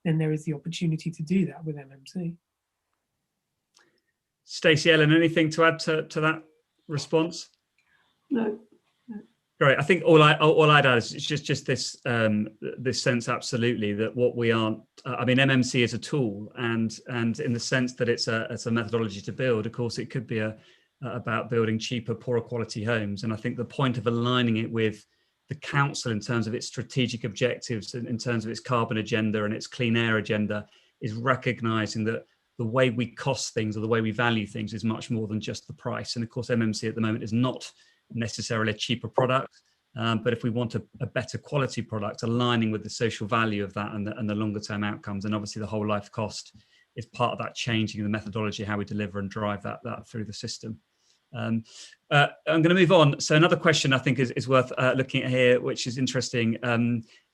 then there is the opportunity to do that with MMC. Stacey, Ellen, anything to add to that response? No. Great. I think all I'd add is just this this sense, absolutely, that what we aren't. MMC is a tool, and in the sense that it's a methodology to build. Of course, it could be about building cheaper, poorer quality homes. And I think the point of aligning it with the council in terms of its strategic objectives, in terms of its carbon agenda and its clean air agenda, is recognizing that the way we cost things or the way we value things is much more than just the price. And of course, MMC at the moment is not necessarily a cheaper product, but if we want a better quality product, aligning with the social value of that and the longer term outcomes, and obviously the whole life cost is part of that changing the methodology, how we deliver and drive that through the system. I'm going to move on. So another question I think is worth looking at here, which is interesting.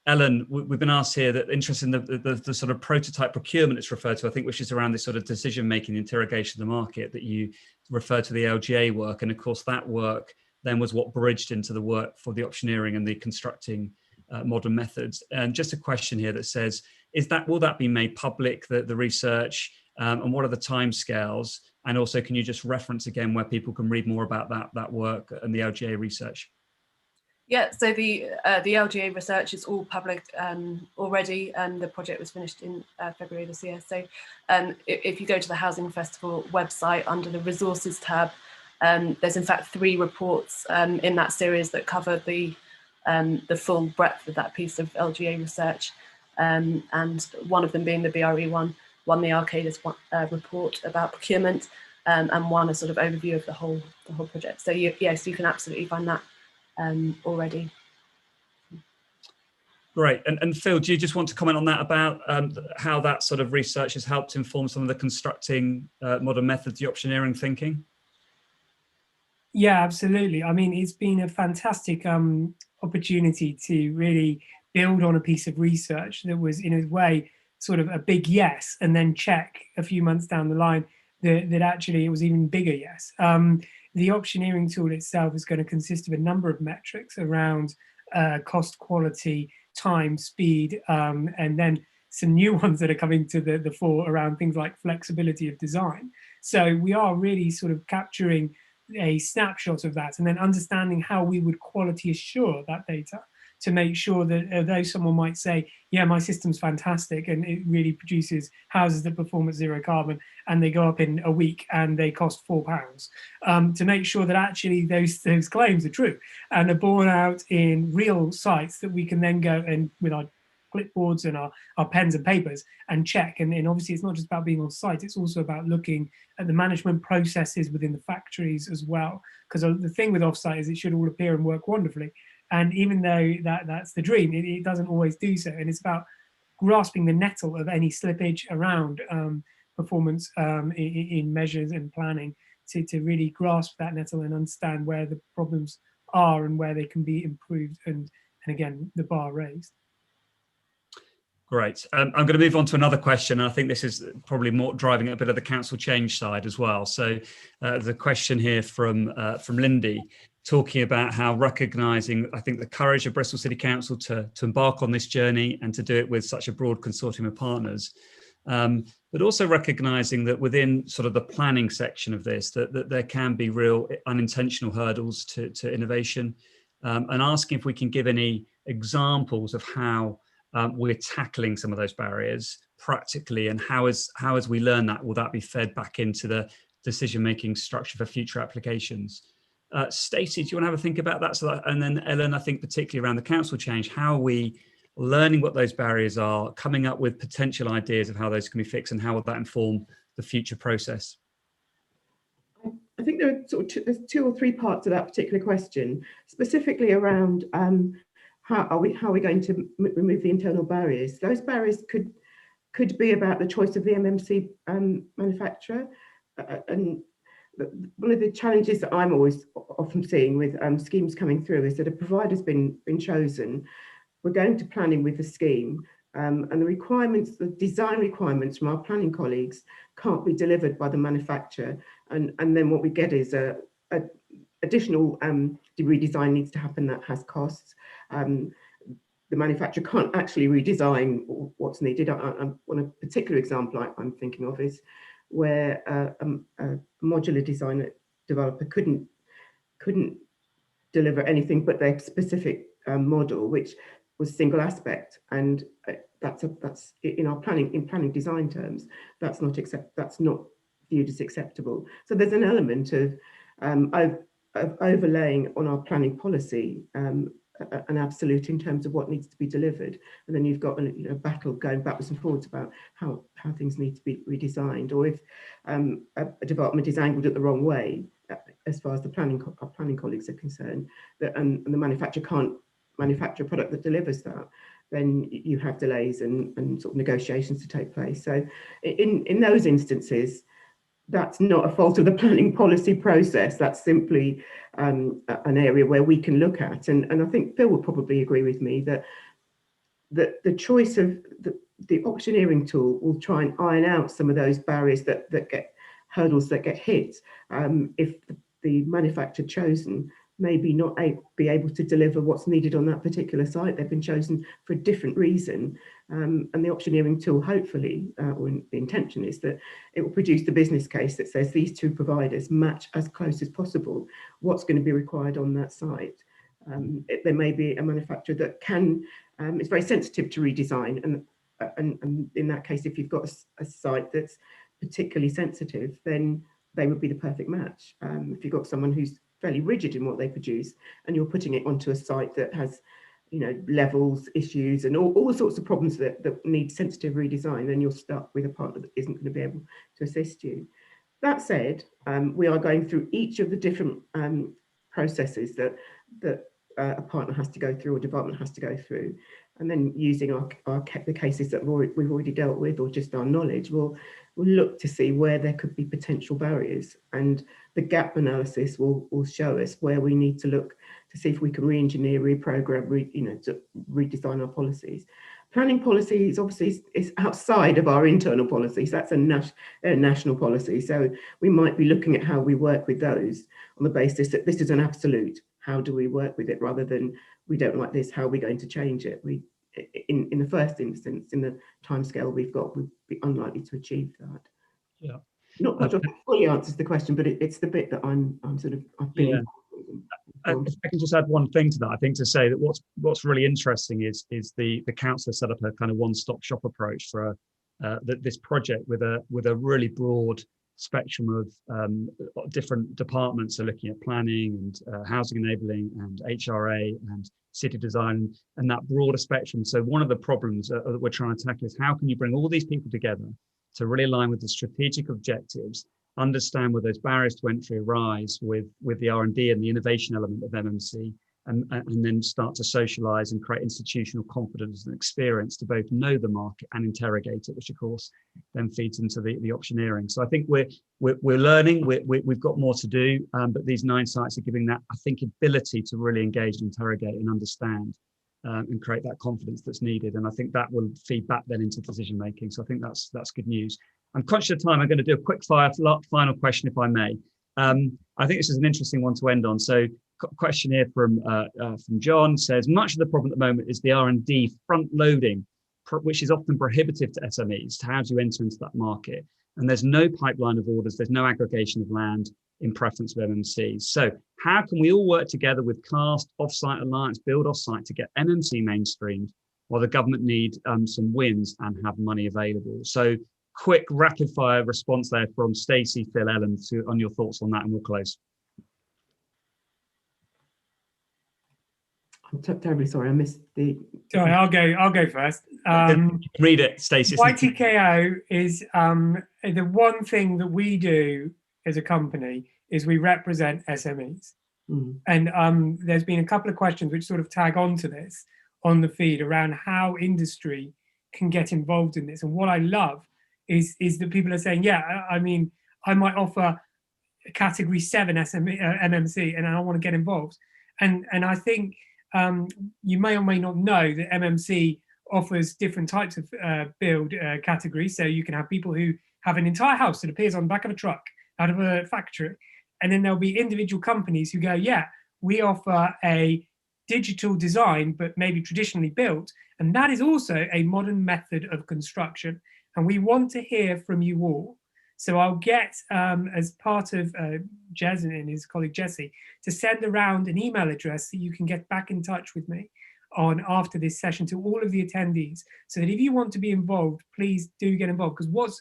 Ellen, we've been asked here that interest in the sort of prototype procurement it's referred to, I think, which is around this sort of decision-making interrogation of the market that you refer to the LGA work. And of course, that work then was what bridged into the work for the auctioneering and the constructing modern methods. And just a question here that says, will that be made public, the research, and what are the timescales? And also, can you just reference again where people can read more about that work and the LGA research? Yeah, so the LGA research is all public already, and the project was finished in February this year. So if you go to the Housing Festival website under the resources tab, there's in fact 3 reports in that series that cover the full breadth of that piece of LGA research, and one of them being the BRE one the Arcadis report about procurement, and one a sort of overview of the whole project. So yes, you can absolutely find that already. Great. And Phil, do you just want to comment on that about how that sort of research has helped inform some of the constructing modern methods, the auctioneering thinking? Yeah, absolutely. I mean, it's been a fantastic opportunity to really build on a piece of research that was, in a way, sort of a big yes, and then check a few months down the line that actually it was even bigger yes. The auctioneering tool itself is going to consist of a number of metrics around cost, quality, time, speed, and then some new ones that are coming to the fore around things like flexibility of design. So we are really sort of capturing a snapshot of that and then understanding how we would quality assure that data to make sure that although someone might say, yeah, my system's fantastic and it really produces houses that perform at 0 carbon and they go up in a week and they cost £4, to make sure that actually those claims are true and are borne out in real sites that we can then go and with our clipboards and our pens and papers and check. And obviously it's not just about being on site, it's also about looking at the management processes within the factories as well. Because the thing with offsite is it should all appear and work wonderfully. And even though that's the dream, it doesn't always do so. And it's about grasping the nettle of any slippage around performance in measures and planning to really grasp that nettle and understand where the problems are and where they can be improved and again, the bar raised. Great. I'm going to move on to another question. I think this is probably more driving a bit of the council change side as well. So the question here from Lindy, talking about how recognising, I think, the courage of Bristol City Council to embark on this journey and to do it with such a broad consortium of partners, but also recognising that within sort of the planning section of this, that there can be real unintentional hurdles to innovation, and asking if we can give any examples of how we're tackling some of those barriers practically, and how as we learn that, will that be fed back into the decision-making structure for future applications? Stacey, do you want to have a think about that? And then Ellen, I think particularly around the council change, how are we learning what those barriers are, coming up with potential ideas of how those can be fixed, and how will that inform the future process? I think there are there's 2 or 3 parts to that particular question, specifically around how are we going to remove the internal barriers. Those barriers could be about the choice of the MMC manufacturer, and one of the challenges that I'm often seeing with schemes coming through is that a provider's been chosen. We're going to planning with the scheme, and the requirements, the design requirements from our planning colleagues can't be delivered by the manufacturer, and then what we get is a additional redesign needs to happen that has costs. The manufacturer can't actually redesign what's needed. One particular example I'm thinking of is where a modular designer developer couldn't deliver anything but their specific model, which was single aspect, and that's in our planning design terms, that's not viewed as acceptable. So there's an element of overlaying on our planning policy an absolute in terms of what needs to be delivered, and then you've got a battle going backwards and forwards about how things need to be redesigned, or if a development is angled at the wrong way as far as our planning colleagues are concerned, and the manufacturer can't manufacture a product that delivers that, then you have delays and sort of negotiations to take place. So in those instances, that's not a fault of the planning policy process. That's simply an area where we can look at. And I think Phil would probably agree with me that the choice of the auctioneering tool will try and iron out some of those barriers that get hurdles that get hit if the manufacturer chosen maybe not be able to deliver what's needed on that particular site. They've been chosen for a different reason. And the auctioneering tool, hopefully, or the intention is that it will produce the business case that says these two providers match as close as possible what's going to be required on that site. There may be a manufacturer that can, it's very sensitive to redesign. And in that case, if you've got a site that's particularly sensitive, then they would be the perfect match. If you've got someone who's fairly rigid in what they produce and you're putting it onto a site that has, you know, levels, issues and all sorts of problems that need sensitive redesign, then you're stuck with a partner that isn't going to be able to assist you. That said, we are going through each of the different processes that a partner has to go through or department has to go through, and then using the cases that we've already dealt with or just our knowledge, we'll look to see where there could be potential barriers, and the gap analysis will show us where we need to look to see if we can re-engineer, reprogram, to redesign our policies. Planning policies obviously is outside of our internal policies. That's a national policy. So we might be looking at how we work with those on the basis that this is an absolute. How do we work with it, rather than we don't like this, how are we going to change it? We, in the first instance, in the timescale we've got, we'd be unlikely to achieve that. Yeah. Not sure if it fully answers the question, but it's the bit that I've been involved in. If I can just add one thing to that, I think to say that what's really interesting is the council set up a kind of one-stop shop approach for this project with a really broad spectrum of different departments. So looking at planning and housing enabling and HRA and city design and that broader spectrum. So one of the problems that we're trying to tackle is how can you bring all these people together to really align with the strategic objectives, understand where those barriers to entry arise with the R&D and the innovation element of MMC, and then start to socialize and create institutional confidence and experience to both know the market and interrogate it, which of course then feeds into the auctioneering. So I think we're learning, we've got more to do, but these 9 sites are giving that, I think, ability to really engage, interrogate and understand and create that confidence that's needed. And I think that will feed back then into decision making. So I think that's good news. I'm conscious of time. I'm going to do a quick final question, if I may. I think this is an interesting one to end on. So question here from John says, much of the problem at the moment is the R&D front loading, which is often prohibitive to SMEs. How do you enter into that market? And there's no pipeline of orders. There's no aggregation of land in preference of MMCs. So how can we all work together with CAST, Offsite Alliance, Build Offsite to get MMC mainstreamed while the government need some wins and have money available? So quick rapid fire response there from Stacey, Phil, Ellen on your thoughts on that, and we'll close. I'm terribly sorry, I missed the... Sorry, I'll go first. Read it, Stacey. YTKO is the one thing that we do as a company is we represent SMEs. And there's been a couple of questions which sort of tag onto this on the feed around how industry can get involved in this. And what I love is that people are saying, yeah, I mean, I might offer a category 7 MMC and I want to get involved. And I think you may or may not know that MMC offers different types of build categories. So you can have people who have an entire house that appears on the back of a truck out of a factory. And then there'll be individual companies who go, yeah, we offer a digital design, but maybe traditionally built. And that is also a modern method of construction. And we want to hear from you all. So I'll get, as part of Jez and his colleague Jesse, to send around an email address that you can get back in touch with me on after this session to all of the attendees, so that if you want to be involved, please do get involved. Because what's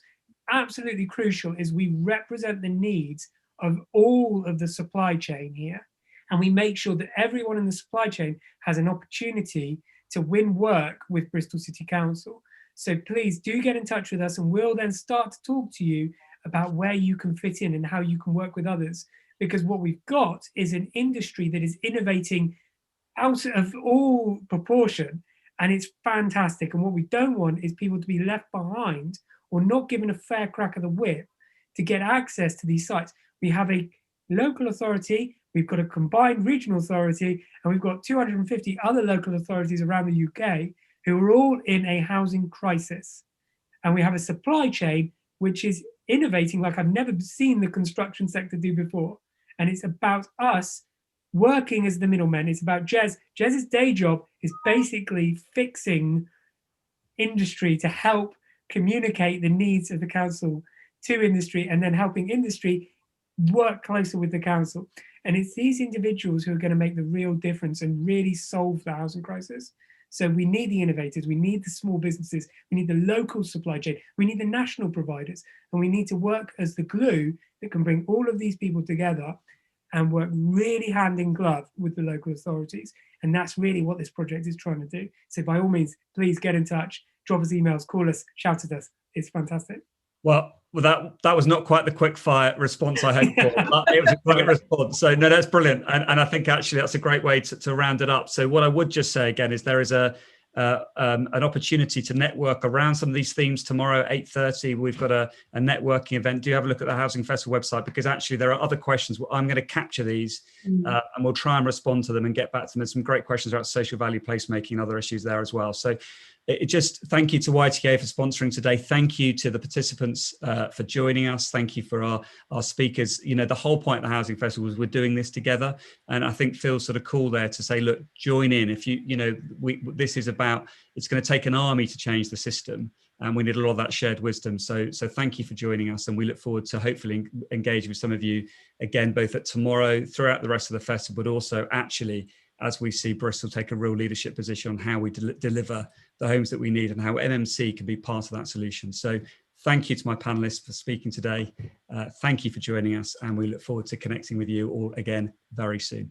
absolutely crucial is we represent the needs of all of the supply chain here. And we make sure that everyone in the supply chain has an opportunity to win work with Bristol City Council. So please do get in touch with us, and we'll then start to talk to you about where you can fit in and how you can work with others. Because what we've got is an industry that is innovating out of all proportion, And it's fantastic. And what we don't want is people to be left behind or not given a fair crack of the whip to get access to these sites. We have a local authority, we've got a combined regional authority, and we've got 250 other local authorities around the UK who are all in a housing crisis. And we have a supply chain which is innovating like I've never seen the construction sector do before. And it's about us working as the middlemen. It's about Jez. Jez's day job is basically fixing industry to help communicate the needs of the council to industry, and then helping industry work closer with the council. And it's these individuals who are going to make the real difference and really solve the housing crisis. So we need the innovators, we need the small businesses, we need the local supply chain, we need the national providers, and we need to work as the glue that can bring all of these people together and work really hand in glove with the local authorities. And that's really what this project is trying to do. So by all means, please get in touch, drop us emails, call us, shout at us. It's fantastic. Well, that was not quite the quick fire response I hoped for, but it was a great response. So no, that's brilliant. And I think actually that's a great way to round it up. So what I would just say again is there is an opportunity to network around some of these themes tomorrow at 8:30. We've got a networking event. Do have a look at the Housing Festival website, because actually there are other questions. I'm going to capture these and we'll try and respond to them and get back to them. There's some great questions about social value placemaking and other issues there as well. So just thank you to YTKO for sponsoring today. Thank you to the participants for joining us. Thank you for our speakers. You know, the whole point of the Housing Festival is we're doing this together. And I think Phil's sort of cool there to say, look, join in. If this is about, it's going to take an army to change the system. And we need a lot of that shared wisdom. So thank you for joining us. And we look forward to hopefully engaging with some of you again, both at tomorrow, throughout the rest of the festival, but also actually as we see Bristol take a real leadership position on how we deliver the homes that we need and how MMC can be part of that solution. So thank you to my panelists for speaking today. Thank you for joining us, and we look forward to connecting with you all again very soon.